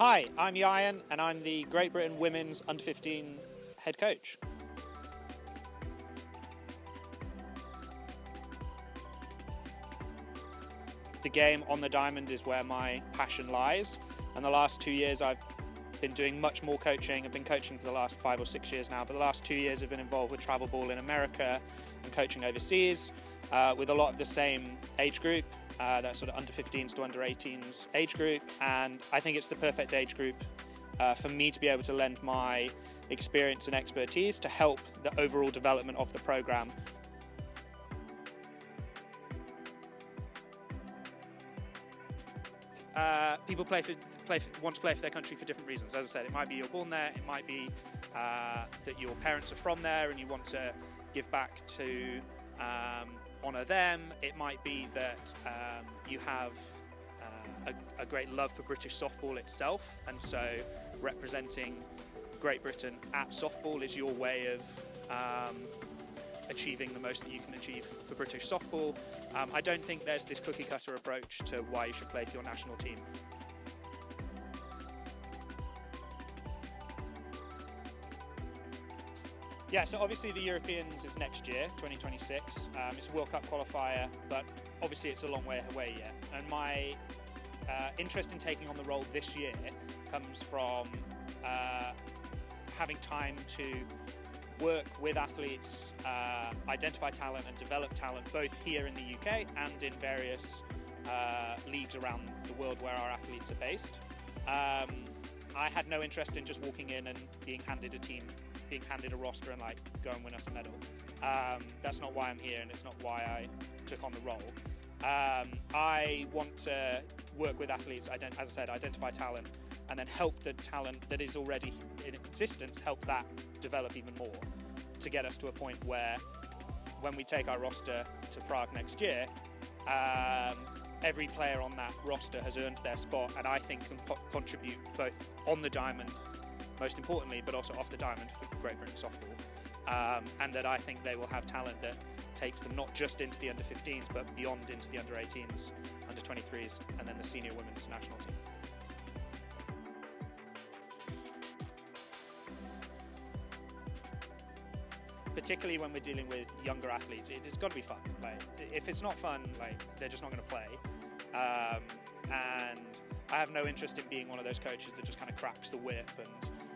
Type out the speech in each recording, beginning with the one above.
Hi, I'm Ieuan and I'm the Great Britain Women's Under-15 head coach. The game on the diamond is where my passion lies, and the last 2 years I've been doing much more coaching. I've been coaching for the last 5 or 6 years now, but the last 2 years I've been involved with travel ball in America and coaching overseas with a lot of the same age group, that sort of under-15s to under-18s age group, and I think it's the perfect age group for me to be able to lend my experience and expertise to help the overall development of the program. People want to play for their country for different reasons. As I said, it might be you're born there, it might be that your parents are from there and you want to give back to honour them. It might be that you have a great love for British softball itself, and so representing Great Britain at softball is your way of achieving the most that you can achieve for British softball. I don't think there's this cookie cutter approach to why you should play for your national team. Yeah, so obviously the Europeans is next year, 2026. It's a World Cup qualifier, but obviously it's a long way away yet. And my interest in taking on the role this year comes from having time to work with athletes, identify talent and develop talent both here in the UK and in various leagues around the world where our athletes are based. I had no interest in just walking in and being handed a team, being handed a roster and like, go and win us a medal. That's not why I'm here, and it's not why I took on the role. I want to work with athletes, as I said, identify talent, and then help the talent that is already in existence, help that develop even more to get us to a point where when we take our roster to Prague next year, every player on that roster has earned their spot, and I think can contribute both on the diamond, most importantly, but also off the diamond for Great Britain softball. And that I think they will have talent that takes them not just into the under-15s, but beyond into the under-18s, under-23s, and then the senior women's national team. Particularly when we're dealing with younger athletes, it's got to be fun. Like, if it's not fun, like, they're just not going to play. And I have no interest in being one of those coaches that just kind of cracks the whip and,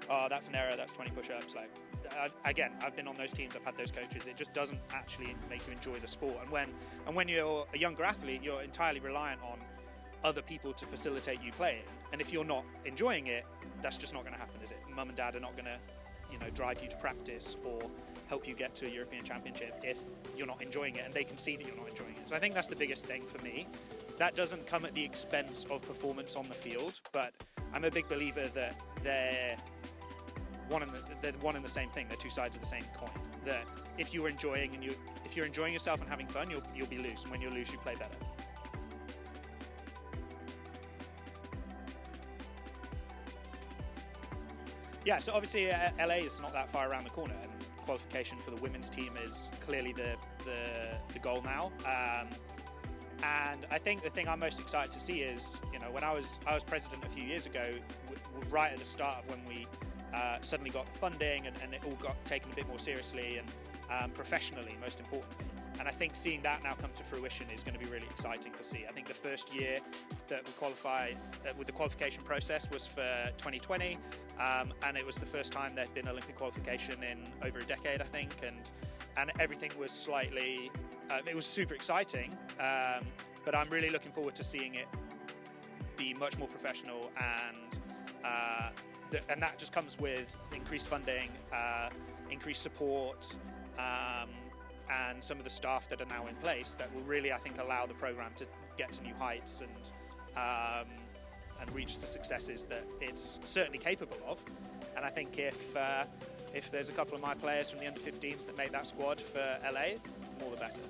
oh, that's an error, that's 20 push-ups. Like, again, I've been on those teams, I've had those coaches. It just doesn't actually make you enjoy the sport. And when you're a younger athlete, you're entirely reliant on other people to facilitate you playing. And if you're not enjoying it, that's just not going to happen, is it? Mum and dad are not going to, drive you to practice or help you get to a European Championship if you're not enjoying it, and they can see that you're not enjoying it. So I think that's the biggest thing for me. That doesn't come at the expense of performance on the field, but I'm a big believer that they're one and the same thing. They're two sides of the same coin. That if you're enjoying yourself and having fun, you'll be loose, and when you're loose, you play better. Yeah, so obviously LA is not that far around the corner, and qualification for the women's team is clearly the goal now. And I think the thing I'm most excited to see is, when I was president a few years ago, right at the start of when we suddenly got funding and it all got taken a bit more seriously and professionally, most importantly. And I think seeing that now come to fruition is going to be really exciting to see. I think the first year that we qualified with the qualification process was for 2020, and it was the first time there'd been Olympic qualification in over a decade, I think, and everything was slightly, it was super exciting, but I'm really looking forward to seeing it be much more professional, and that just comes with increased funding, increased support, and some of the staff that are now in place that will really, I think, allow the program to get to new heights and reach the successes that it's certainly capable of. And I think if there's a couple of my players from the under-15s that make that squad for LA, more the better.